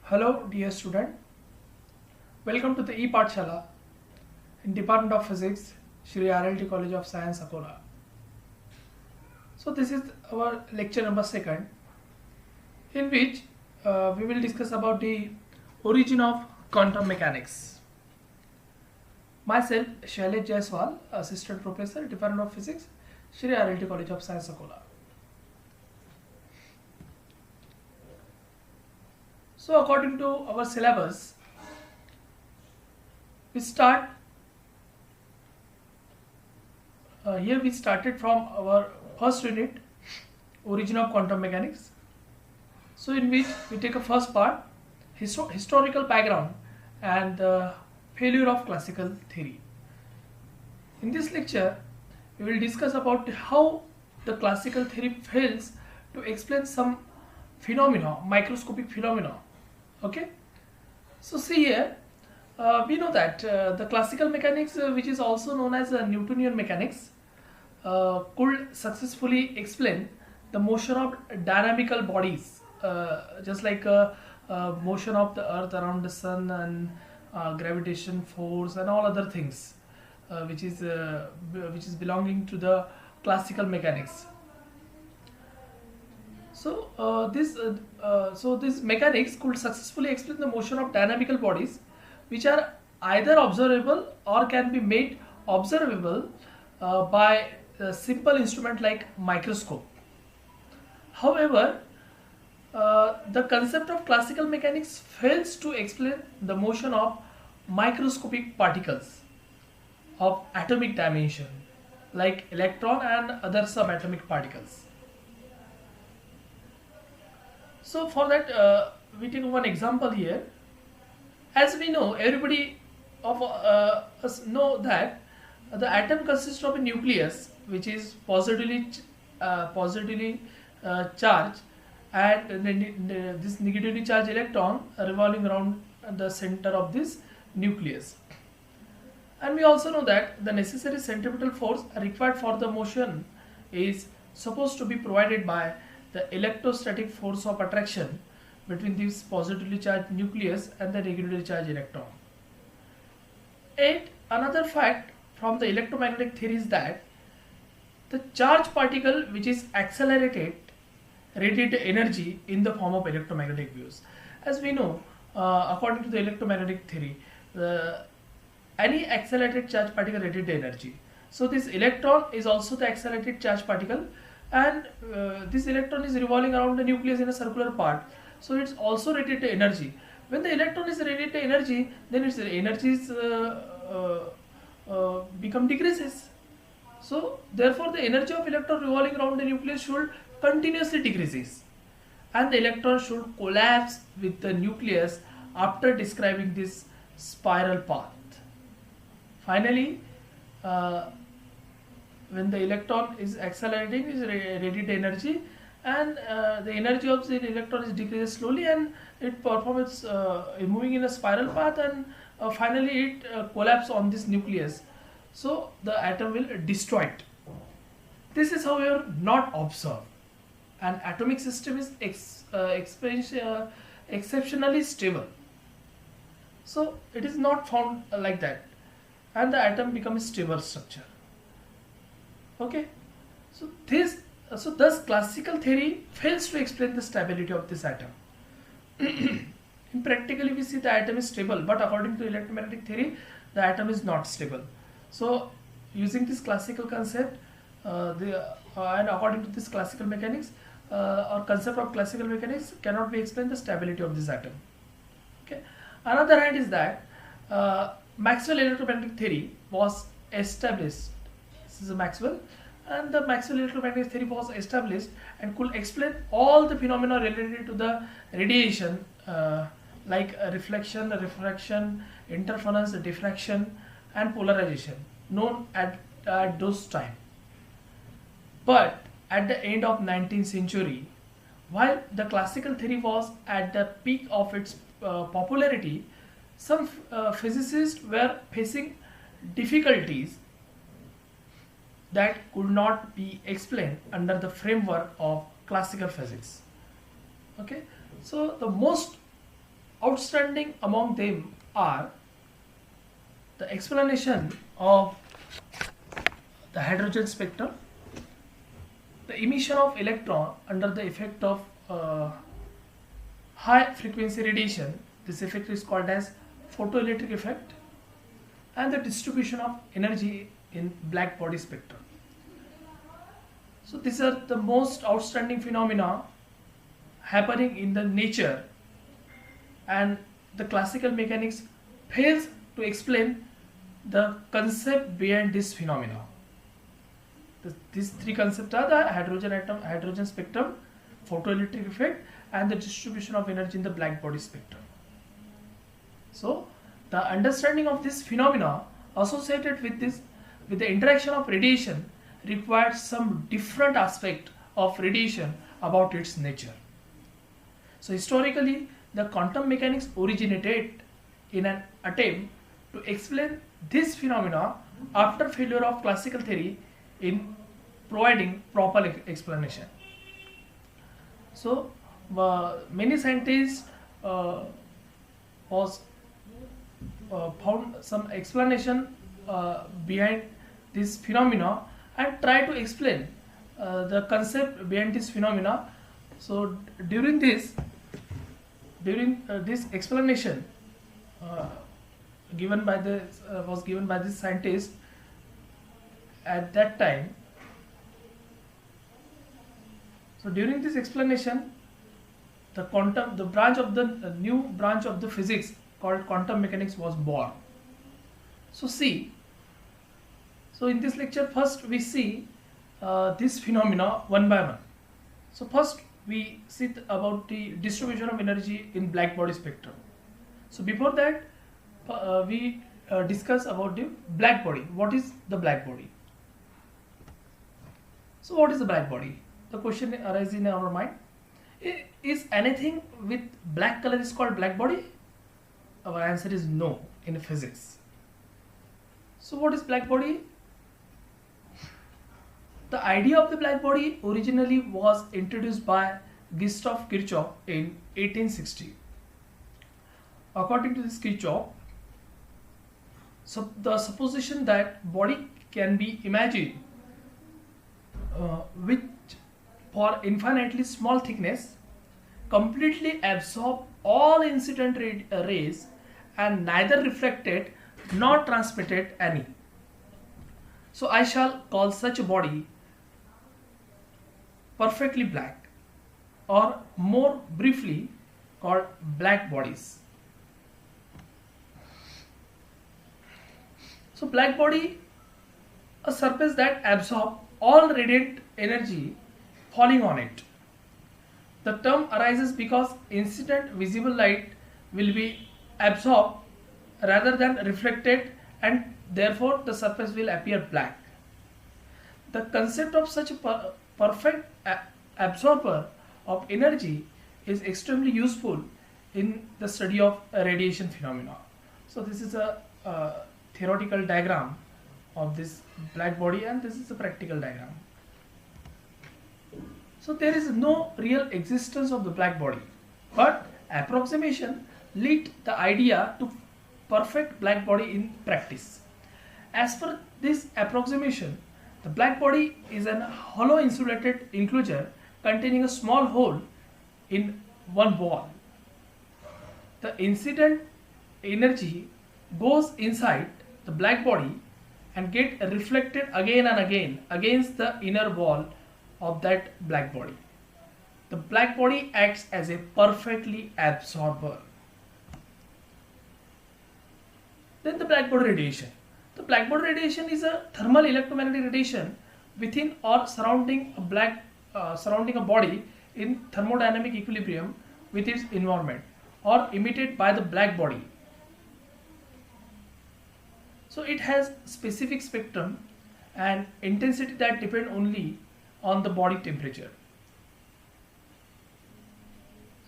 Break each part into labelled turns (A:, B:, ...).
A: Hello dear student, welcome to the E-Pathshala in Department of Physics, Shri RLT College of Science, Akola. So this is our lecture number 2nd, in which we will discuss about the origin of quantum mechanics. Myself, Shailesh Jaiswal, Assistant Professor, Department of Physics, Shri RLT College of Science, Akola. So according to our syllabus, we start here we started from our first unit, origin of quantum mechanics. So in which we take a first part, historical background and the failure of classical theory. In this lecture, we will discuss about how the classical theory fails to explain some phenomena, microscopic phenomena. Okay. So see here, we know that the classical mechanics, which is also known as Newtonian mechanics, could successfully explain the motion of dynamical bodies, just like motion of the earth around the sun and gravitation force and all other things, which is belonging to the classical mechanics. So this mechanics could successfully explain the motion of dynamical bodies, which are either observable or can be made observable by a simple instrument like microscope. However, the concept of classical mechanics fails to explain the motion of microscopic particles of atomic dimension, like electron and other subatomic particles. So for that, we take one example here. As we know, everybody of us know that the atom consists of a nucleus, which is positively charged, and this negatively charged electron revolving around the center of this nucleus. And we also know that the necessary centripetal force required for the motion is supposed to be provided by the electrostatic force of attraction between this positively charged nucleus and the negatively charged electron. Yet another fact from the electromagnetic theory is that the charged particle which is accelerated radiate energy in the form of electromagnetic waves. As we know, according to the electromagnetic theory, any accelerated charged particle radiate energy. So this electron is also the accelerated charged particle, and this electron is revolving around the nucleus in a circular path. So it's also radiate energy. When the electron is radiate energy, then its energy become decreases. So therefore the energy of electron revolving around the nucleus should continuously decreases, and the electron should collapse with the nucleus after describing this spiral path. Finally, when the electron is accelerating, is radiate energy, and the energy of the electron is decreases slowly, and it performs moving in a spiral path, and finally it collapses on this nucleus. So the atom will destroy it. This is however not observed. An atomic system is exceptionally stable. So it is not found like that, and the atom becomes stable structure. Okay, so thus classical theory fails to explain the stability of this atom. In practically we see the atom is stable, but according to electromagnetic theory, the atom is not stable. So using this classical concept, and according to this classical mechanics, or concept of classical mechanics cannot be explained the stability of this atom. Okay. Another hand is that Maxwell electromagnetic theory was established. This is a Maxwell, and the Maxwell electromagnetic theory was established and could explain all the phenomena related to the radiation, like reflection, refraction, interference, diffraction, and polarization, known at those time. But at the end of 19th century, while the classical theory was at the peak of its popularity, some physicists were facing difficulties that could not be explained under the framework of classical physics. Okay, so the most outstanding among them are the explanation of the hydrogen spectrum, the emission of electron under the effect of high frequency radiation. This effect is called as photoelectric effect, and the distribution of energy in black body spectrum. So these are the most outstanding phenomena happening in the nature, and the classical mechanics fails to explain the concept behind this phenomena. These three concepts are the hydrogen atom, hydrogen spectrum, photoelectric effect, and the distribution of energy in the black body spectrum. So the understanding of this phenomena associated with the interaction of radiation requires some different aspect of radiation about its nature. So historically, the quantum mechanics originated in an attempt to explain this phenomena after failure of classical theory in providing proper explanation. So many scientists was found some explanation behind this phenomena and try to explain the concept behind this phenomena. So during this explanation given by this scientist at that time. So during this explanation, the new branch of the physics called quantum mechanics was born. So in this lecture, first we see this phenomena one by one. So first we see about the distribution of energy in black body spectrum. So before that, we discuss about the black body. What is the black body? So what is the black body? The question arises in our mind. Is anything with black color is called black body? Our answer is no in physics. So what is black body? The idea of the black body originally was introduced by Gustav Kirchhoff in 1860. According to this Kirchhoff, so the supposition that body can be imagined which for infinitely small thickness completely absorb all incident rays and neither reflected nor transmitted any. So I shall call such a body perfectly black, or more briefly called black bodies. So black body, a surface that absorbs all radiant energy falling on it. The term arises because incident visible light will be absorbed rather than reflected, and therefore the surface will appear black. The concept of such a perfect absorber of energy is extremely useful in the study of radiation phenomena. So this is a theoretical diagram of this black body, and this is a practical diagram. So there is no real existence of the black body, but approximation lead the idea to perfect black body in practice. As per this approximation, the black body is an hollow insulated enclosure containing a small hole in one wall. The incident energy goes inside the black body and get reflected again and again against the inner wall of that black body. The black body acts as a perfectly absorber. Then the black body radiation. The black body radiation is a thermal electromagnetic radiation within or surrounding a body in thermodynamic equilibrium with its environment, or emitted by the black body. So it has specific spectrum and intensity that depend only on the body temperature.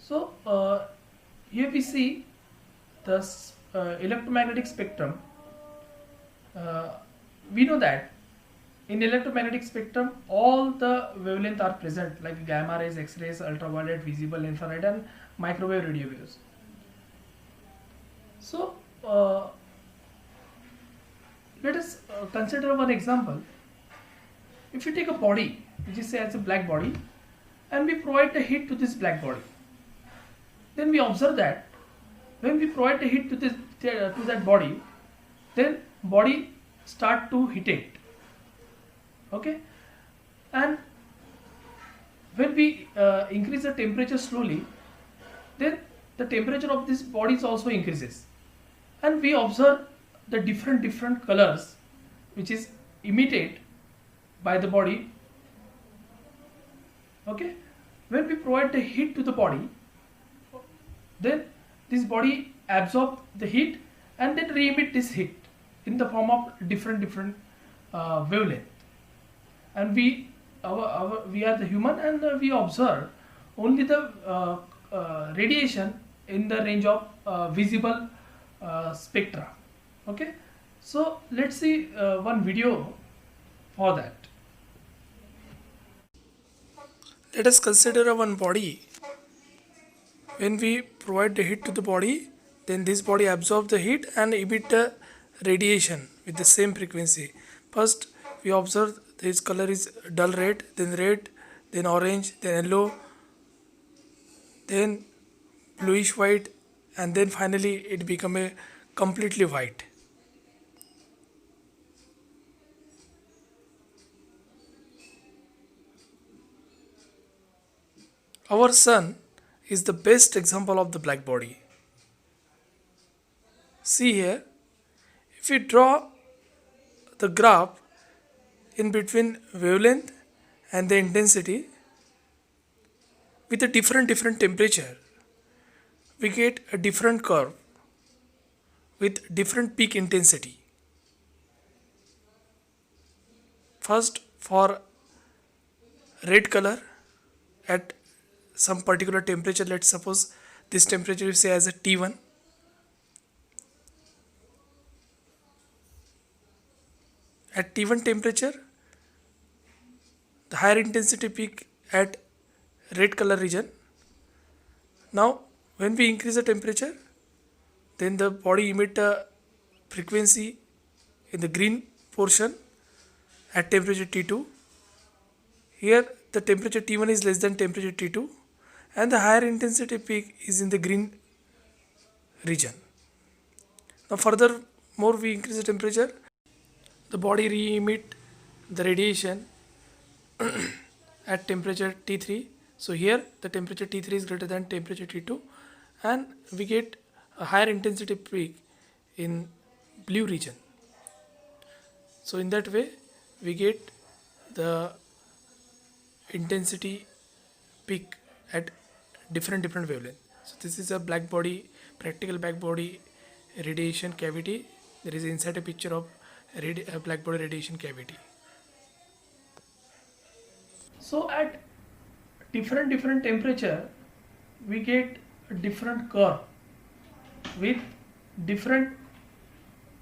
A: So here we see the electromagnetic spectrum. We know that in electromagnetic spectrum all the wavelengths are present, like gamma rays, X-rays, ultraviolet, visible, infrared and microwave radio waves. So let us consider one example. If you take a body which is say as a black body and we provide the heat to this black body, then we observe that when we provide the heat to this to that body, then body start to heat it. Okay, and when we increase the temperature slowly, then the temperature of this body also increases, and we observe the different colors which is emitted by the body. Okay, when we provide the heat to the body, then this body absorb the heat and then re-emit this heat in the form of different wavelength. And we are the human, and we observe only the radiation in the range of visible spectra. Okay, so let's see one video for that. Let us consider one body. When we provide the heat to the body, then this body absorbs the heat and emit the radiation with the same frequency. First we observe this color is dull red, then orange, then yellow, then bluish white, and then finally it become a completely white. Our sun is the best example of the black body. See here, if we draw the graph in between wavelength and the intensity with a different temperature, we get a different curve with different peak intensity. First, for red color at some particular temperature, let's suppose this temperature we say as a T1. At T1 temperature, the higher intensity peak at red color region. Now when we increase the temperature, then the body emit a frequency in the green portion at temperature T2. Here the temperature T1 is less than temperature T2, and the higher intensity peak is in the green region. Now furthermore we increase the temperature, the body re-emit the radiation at temperature T3. So here the temperature T3 is greater than temperature T2, and we get a higher intensity peak in blue region. So in that way we get the intensity peak at different wavelength. So this is a black body, practical black body radiation cavity. There is inside a picture of a black body radiation cavity. So at different temperature, we get a different curve with different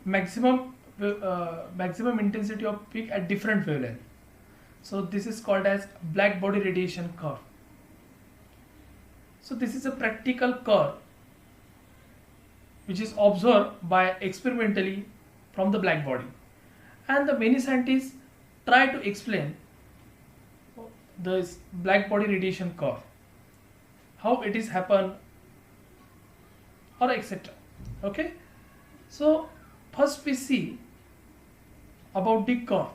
A: maximum intensity of peak at different wavelength. So this is called as black body radiation curve. So this is a practical curve which is observed by experimentally from the black body, and the many scientists try to explain this black body radiation curve, how it is happen, or etc. Okay, so first we see about the curve.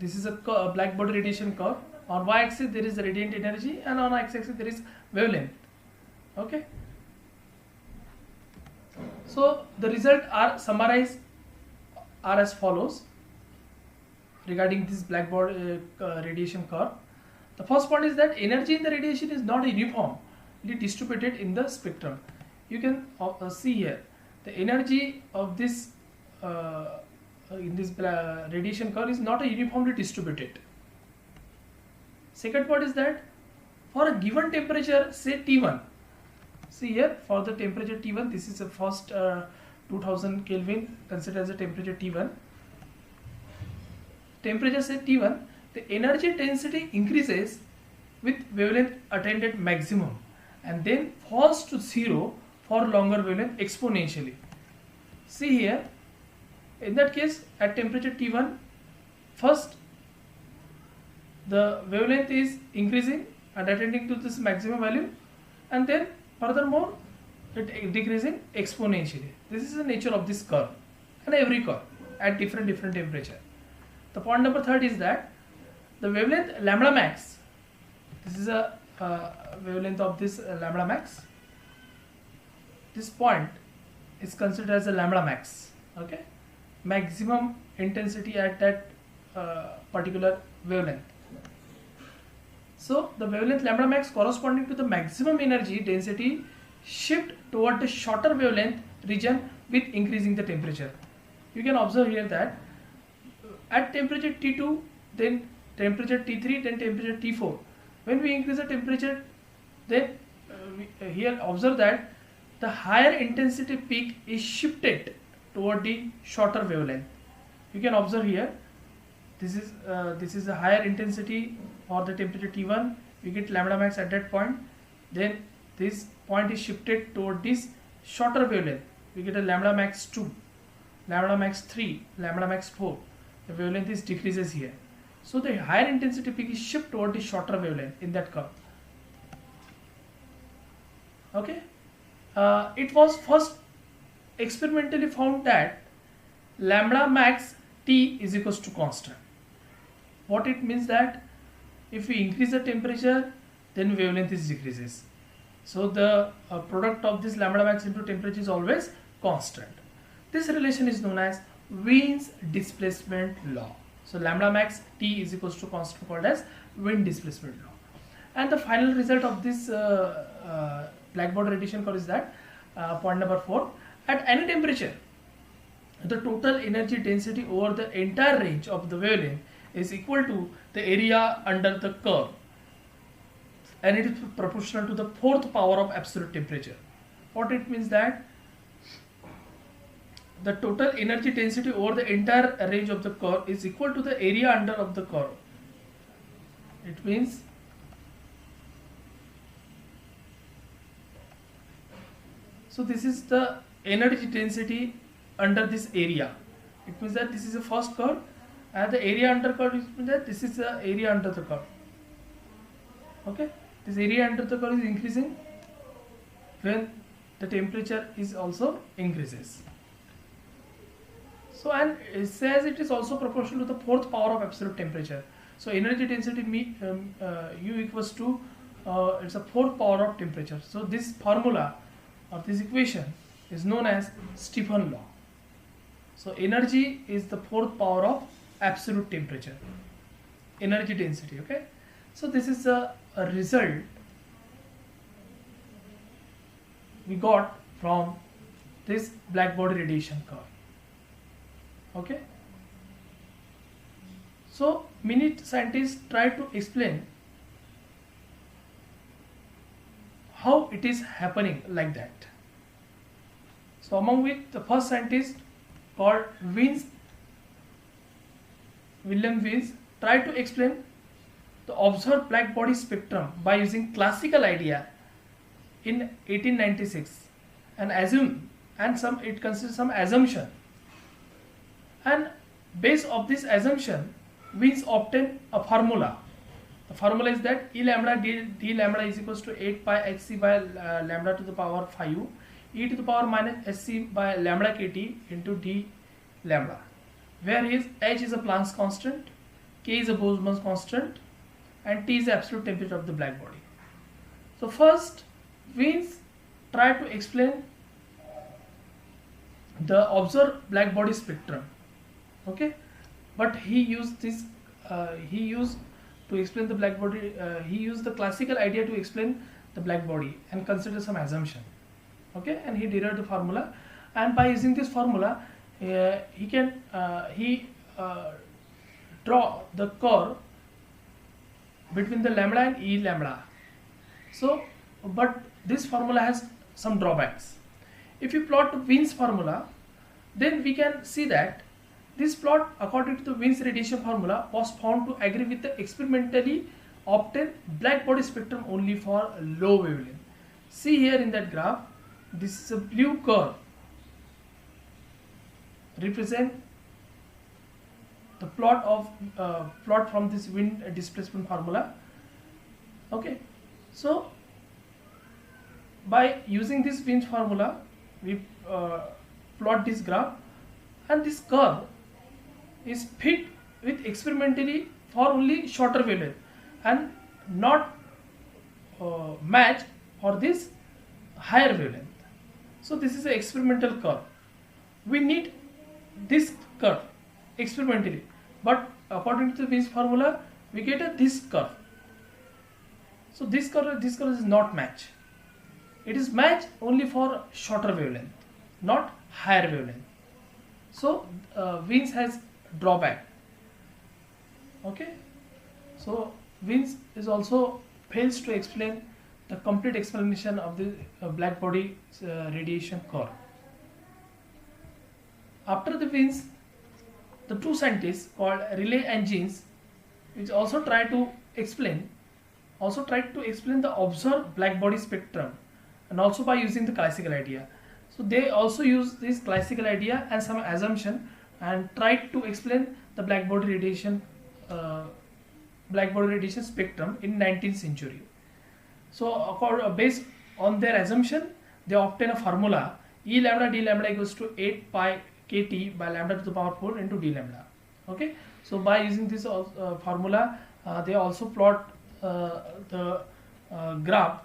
A: This is a black body radiation curve. On y-axis there is the radiant energy, and on x-axis there is wavelength. Okay, so the result are summarized are as follows regarding this black body radiation curve. The first point is that energy in the radiation is not uniformly distributed in the spectrum. You can see here the energy of this in this radiation curve is not uniformly distributed. Second point is that for a given temperature, say T1, see here for the temperature T1, this is the first 2000 Kelvin considered as a temperature T1. Temperature say T1, the energy density increases with wavelength attained at maximum and then falls to zero for longer wavelength exponentially. See here, in that case at temperature T1, first the wavelength is increasing and attending to this maximum value, and then furthermore it decreasing exponentially. This is the nature of this curve, and every curve at different temperature. The point number third is that the wavelength lambda max, this is a wavelength of this lambda max, this point is considered as a lambda max, okay, maximum intensity at that particular wavelength. So the wavelength lambda max corresponding to the maximum energy density shift toward the shorter wavelength region with increasing the temperature. You can observe here that at temperature T2, then temperature T3, then temperature T4, when we increase the temperature, then here observe that the higher intensity peak is shifted toward the shorter wavelength. You can observe here, this is the higher intensity for the temperature T1. We get lambda max at that point, then this point is shifted toward this shorter wavelength. We get a lambda max 2, lambda max 3, lambda max 4. The wavelength is decreases here. So the higher intensity peak is shifted toward the shorter wavelength in that curve. Okay. It was first experimentally found that lambda max T is equals to constant. What it means that if we increase the temperature, then wavelength is decreases. So the product of this lambda max into temperature is always constant. This relation is known as Wien's displacement law. So lambda max T is equals to constant, called as Wien displacement law. And the final result of this blackbody radiation curve is that point number 4, at any temperature the total energy density over the entire range of the wavelength is equal to the area under the curve, and it is proportional to the 4th power of absolute temperature. What it means that the total energy density over the entire range of the curve is equal to the area under of the curve. It means so this is the energy density under this area. It means that this is the first curve, and the area under curve means that this is the area under the curve. Okay, this area under the curve is increasing when the temperature is also increases. So, and it says it is also proportional to the 4th power of absolute temperature. So energy density U equals to it's a 4th power of temperature. So this formula of this equation is known as Stefan law. So energy is the 4th power of absolute temperature, energy density. Okay, so this is a result we got from this blackbody radiation curve. Okay, so many scientists try to explain how it is happening like that. So among which the first scientist called William Wiens tried to explain the observed blackbody spectrum by using classical idea in 1896 and it considers some assumption, and based of this assumption Wiens obtained a formula. The formula is that E lambda d lambda is equals to 8 pi hc by lambda to the power 5 e to the power minus sc by lambda kt into d lambda, where h is a Planck's constant, k is a Boltzmann's constant, and T is the absolute temperature of the blackbody. So first Wiens tried to explain the observed blackbody spectrum. Okay, but he used this to explain the blackbody, he used the classical idea to explain the blackbody and consider some assumption. Okay, and he derived the formula, and by using this formula he can draw the curve between the lambda and E lambda. So but this formula has some drawbacks. If you plot Wien's formula, then we can see that this plot according to the Wien's radiation formula was found to agree with the experimentally obtained blackbody spectrum only for low wavelength. See here in that graph, this is a blue curve represent the plot from this wind displacement formula. Okay, so by using this wind formula we plot this graph, and this curve is fit with experimentally for only shorter wavelength and not match for this higher wavelength. So this is an experimental curve. We need this curve experimentally, but according to this formula we get this curve. So this curve is not match. It is match only for shorter wavelength, not higher wavelength. So WINS has drawback. Okay, so WINS is also fails to explain the complete explanation of the black body radiation curve. After the WINS, the two scientists called Rayleigh and Jeans, which also tried to explain the observed black body spectrum, and also by using the classical idea. So they also use this classical idea and some assumption and tried to explain the black body radiation spectrum in 19th century. So based on their assumption, they obtain a formula E lambda d lambda equals to 8 pi kt by lambda to the power 4 into d lambda. Okay, so by using this formula, they also plot the graph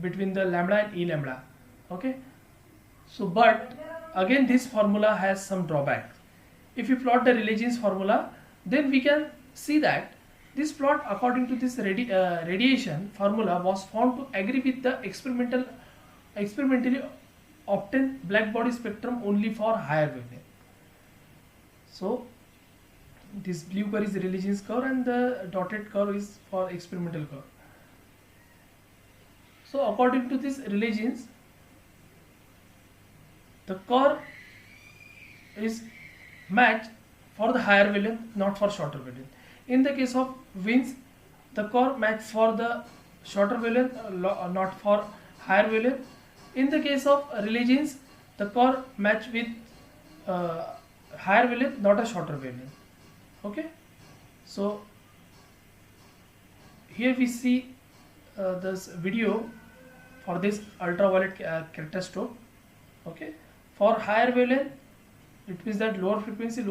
A: between the lambda and E lambda. Okay, so but again this formula has some drawback. If you plot the Rayleigh-Jeans formula, then we can see that this plot according to this radiation formula was found to agree with the experimentally obtained black body spectrum only for higher wavelength. So this blue curve is Rayleigh-Jeans curve and the dotted curve is for experimental curve. So according to this Rayleigh-Jeans, the curve is matched for the higher wavelength, not for shorter wavelength. In the case of WINS, the curve matched for the shorter wavelength, not for higher wavelength. In the case of Rayleigh-Jeans, the curve matched with higher wavelength, not a shorter wavelength. Okay, so here we see this video for this ultraviolet characteroscope. Okay, for higher wavelength, it means that lower frequency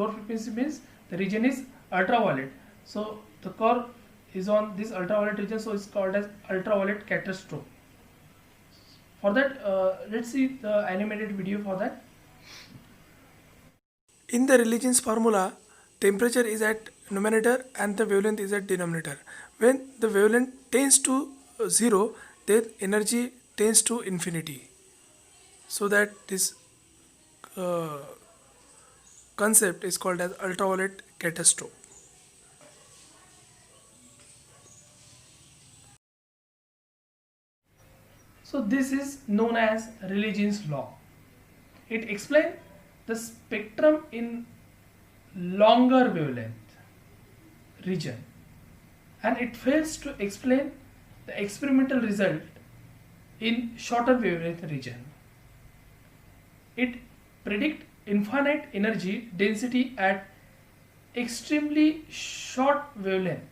A: means the region is ultraviolet. So the curve is on this ultraviolet region, so it's called as ultraviolet characteroscope. For that, let's see the animated video for that.
B: In the Rayleigh-Jeans formula, temperature is at numerator and the wavelength is at denominator. When the wavelength tends to 0, then energy tends to infinity. So that this concept is called as ultraviolet characteroscope.
A: So this is known as Rayleigh-Jeans law. It explains the spectrum in longer wavelength region, and it fails to explain the experimental result in shorter wavelength region. It predicts infinite energy density at extremely short wavelength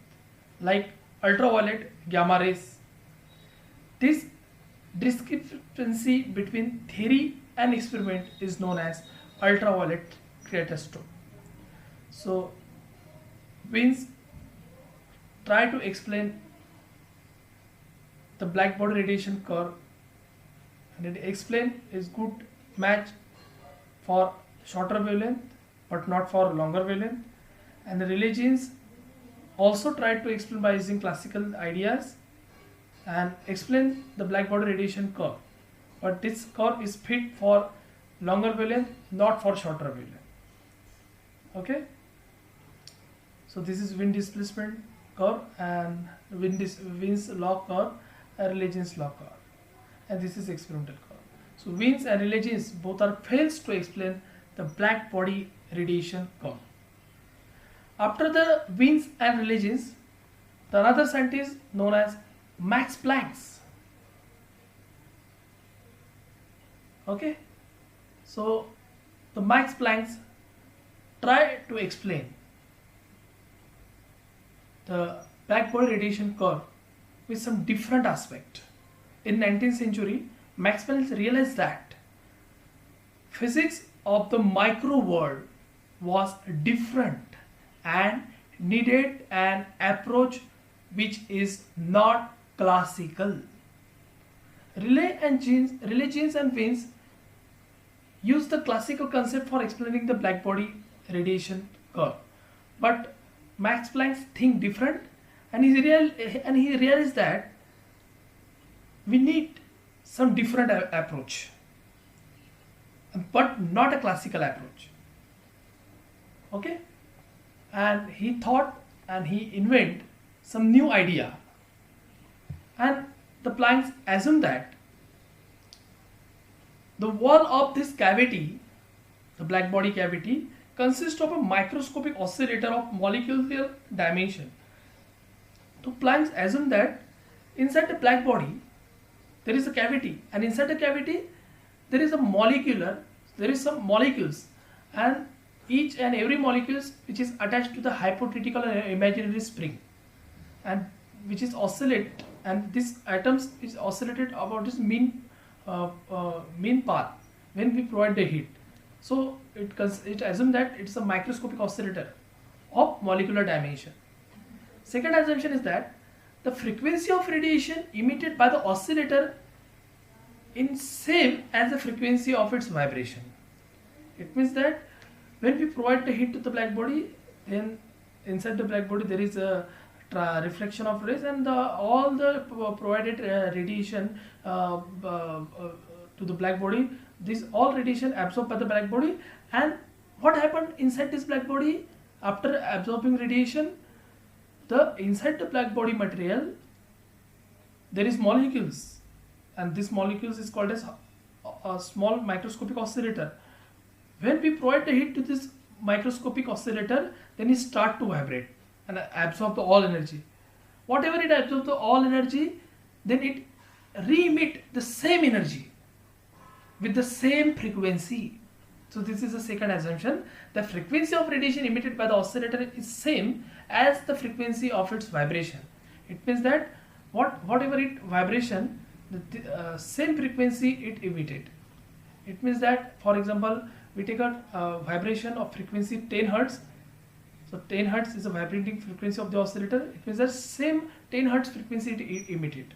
A: like ultraviolet gamma rays. This discrepancy between theory and experiment is known as ultraviolet characteroscope. So WINS try to explain the black body radiation curve, and it explain is good match for shorter wavelength but not for longer wavelength. And the Rayleigh-Jeans also tried to explain by using classical ideas and explain the black body radiation curve, but this curve is fit for longer wavelength, not for shorter wavelength. Okay, so this is wind displacement curve and WINS law curve and Rayleigh-Jeans law curve, and this is experimental curve. So WINS and Rayleigh-Jeans both are fails to explain the black body radiation curve. After the WINS and Rayleigh-Jeans, the another scientist known as Max Planck Okay, so the Max Planck tried to explain the black body radiation curve with some different aspect. In 19th century, Max Planck realized that physics of the micro world was different and needed an approach which is not classical. Relay Jeans and Vince used the classical concept for explaining the black body radiation curve, but Max Planck think different, and he realized that we need some different approach, but not a classical approach. Okay, and he thought and he invented some new idea, and the Planck assumed that the wall of this cavity, the black body cavity, consists of a microscopic oscillator of molecular dimension. So Planck assumed that inside the black body there is a cavity, and inside the cavity there is some molecules, and each and every molecules which is attached to the hypothetical and imaginary spring, and which is oscillate, and this atoms is oscillated about its mean path when we provide the heat. So it assumes that it's a microscopic oscillator of molecular dimension. Second assumption is that the frequency of radiation emitted by the oscillator is same as the frequency of its vibration. It means that when we provide the heat to the black body, then inside the black body there is a reflection of rays, and all the provided radiation to the black body, this all radiation absorbed by the black body. And what happened inside this black body after absorbing radiation? The inside the black body material there is molecules, and this molecules is called as a small microscopic oscillator. When we provide the heat to this microscopic oscillator, then it start to vibrate and absorb the all energy. Whatever it absorbs the all energy, then it re-emit the same energy with the same frequency. So this is the second assumption. The frequency of radiation emitted by the oscillator is same as the frequency of its vibration. It means that whatever it vibration, the same frequency it emitted. It means that, for example, we take a vibration of frequency 10 Hertz. So 10 Hertz is a vibrating frequency of the oscillator. It means that same 10 Hertz frequency it emitted.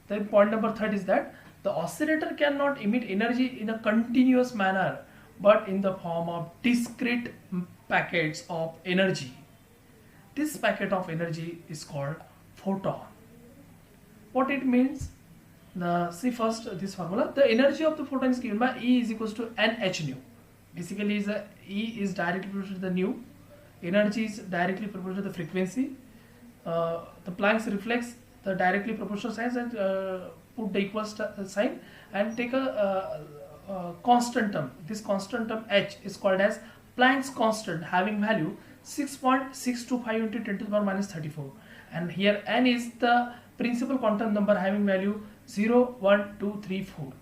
A: Then point number third is that the oscillator cannot emit energy in a continuous manner, but in the form of discrete packets of energy. This packet of energy is called photon. What it means? See first this formula. The energy of the photon is given by E is equals to NH nu. Basically, E is directly proportional to the nu. Energy is directly proportional to the frequency. The Planck reflects the directly proportional signs and put the equal sign and take a constant term. This constant term H is called as Planck's constant, having value 6.625 into 10 to the power minus 34, and here N is the principal quantum number having value 0, 1, 2, 3, 4.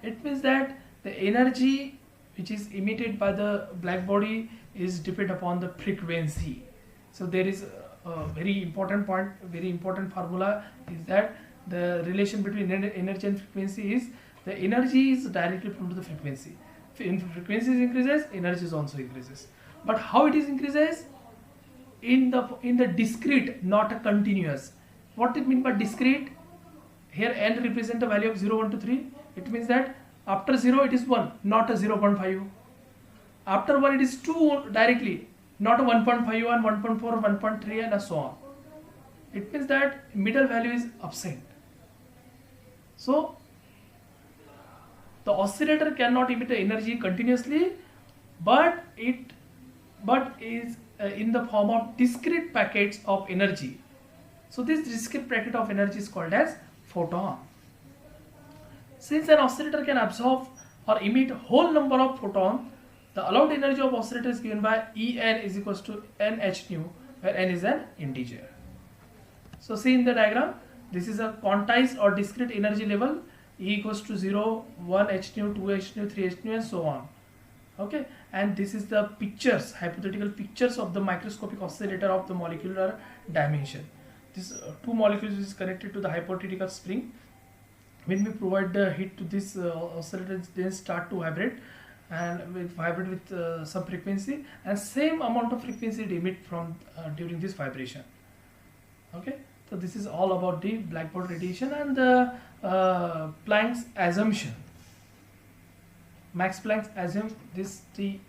A: It means that the energy which is emitted by the black body is depend upon the frequency. So there is a very important point, very important formula is that the relation between energy and frequency is the energy is directly proportional to the frequency. If frequency increases, energy also increases. But how it is increases? In the discrete, not a continuous. What it mean by discrete? Here n represent the value of 0, 1, 2, 3. It means that after 0 it is 1, not a 0.5. After 1 it is 2 directly, not a 1.51, 1.4, 1.3 and so on. It means that middle value is absent. So the oscillator cannot emit the energy continuously, but is in the form of discrete packets of energy. So this discrete packet of energy is called as photon. Since an oscillator can absorb or emit whole number of photon, the allowed energy of oscillator is given by En is equals to NH nu, where n is an integer. So see in the diagram, this is a quantized or discrete energy level E equals to 0, 1 h nu, 2 h nu, 3 h nu, and so on. Okay, and this is the pictures, hypothetical pictures of the microscopic oscillator of the molecular dimension. This two molecules is connected to the hypothetical spring. When we provide the heat to this oscillator, they start to vibrate, and vibrate with some frequency, and same amount of frequency it emit from during this vibration. Okay, so this is all about the blackbody radiation and the Planck's assumption. Max Planck assumed this three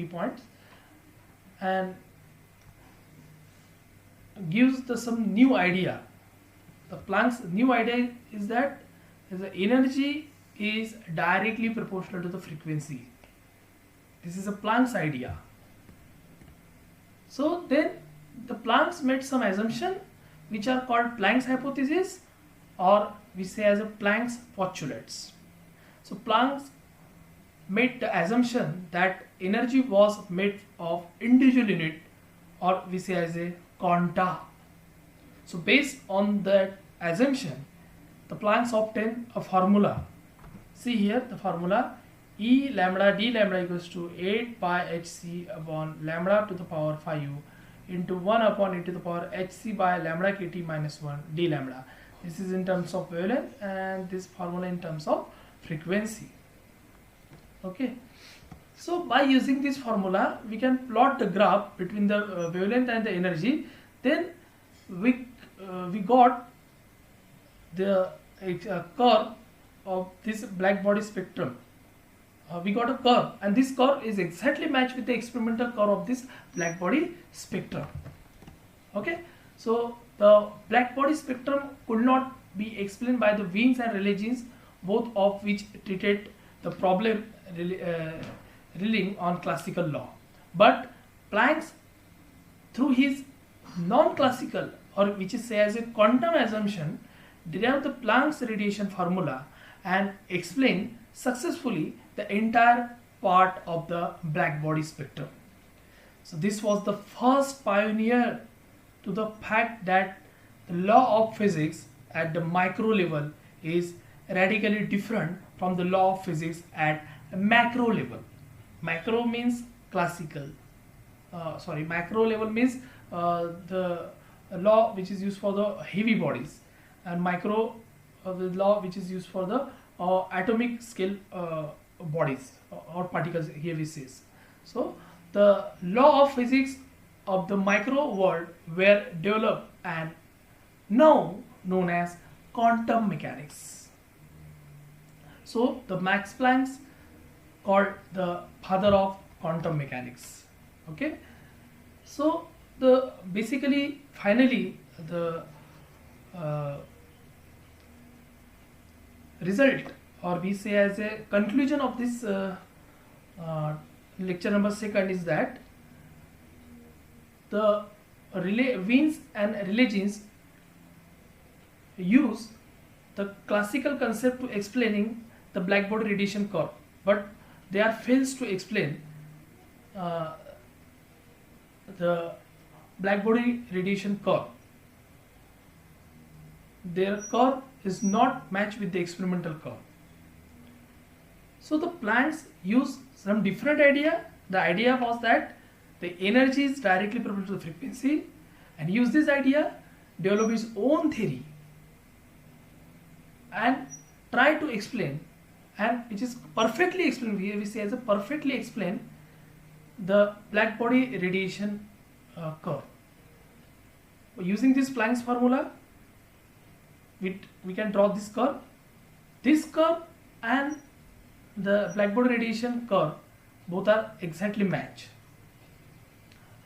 A: points and gives some new idea. The Planck's new idea is that the energy is directly proportional to the frequency. This is a Planck's idea. So then the Planck's made some assumption which are called Planck's hypothesis, or we say as a Planck's postulates. So Planck made the assumption that energy was made of individual unit, or we say as a quanta. So based on that assumption, the Planck obtained a formula. See here the formula: E lambda d lambda equals to 8 pi hc upon lambda to the power 5u into 1 upon e to the power hc by lambda kt minus 1 d lambda. This is in terms of wavelength, and this formula in terms of frequency. Okay, so by using this formula we can plot the graph between the wavelength and the energy. Then we got the curve of this black body spectrum. We got a curve, and this curve is exactly matched with the experimental curve of this black body spectrum. Okay, so the black body spectrum could not be explained by the Wiens and Rayleigh jeans, both of which treated the problem relying on classical law. But Planck, through his non-classical, or which is say as a quantum assumption, derived the Planck's radiation formula and explained successfully the entire part of the black body spectrum. So this was the first pioneer to the fact that the law of physics at the micro level is radically different from the law of physics at a macro level. Macro means classical. Macro level means the law which is used for the heavy bodies, and micro the law which is used for the atomic scale bodies or particles, here we says. So the law of physics of the micro world were developed and now known as quantum mechanics. So the Max Planck called the father of quantum mechanics. Okay, so the finally the result, or we say as a conclusion of this lecture number 2 is that the Wiens and Rayleigh jeans use the classical concept to explaining the black body radiation curve, but they are fails to explain the black body radiation curve. Their curve is not matched with the experimental curve. So the Planck used some different idea. The idea was that the energy is directly proportional to the frequency, and use this idea, develop his own theory and try to explain, and which is perfectly explained, here we say as a perfectly explain the black body radiation curve. Using this Planck's formula, we can draw this curve. This curve and the black body radiation curve both are exactly matched.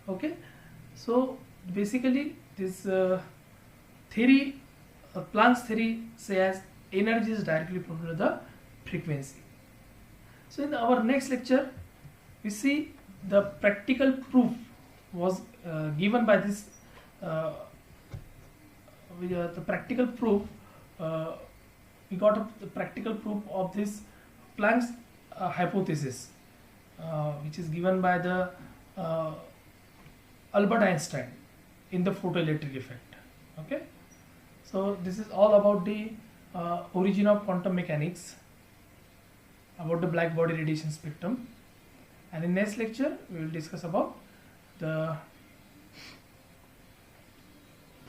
A: Okay, so basically this theory, Planck's theory says energy is directly proportional to the frequency. So in our next lecture, we see the practical proof was given by this the practical proof we got the practical proof of this Planck's hypothesis, which is given by the Albert Einstein in the photoelectric effect. Okay, so this is all about the origin of quantum mechanics, about the black body radiation spectrum, and in next lecture we will discuss about the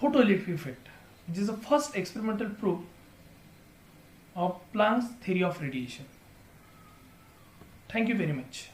A: photoelectric effect, which is the first experimental proof of Planck's theory of radiation. Thank you very much.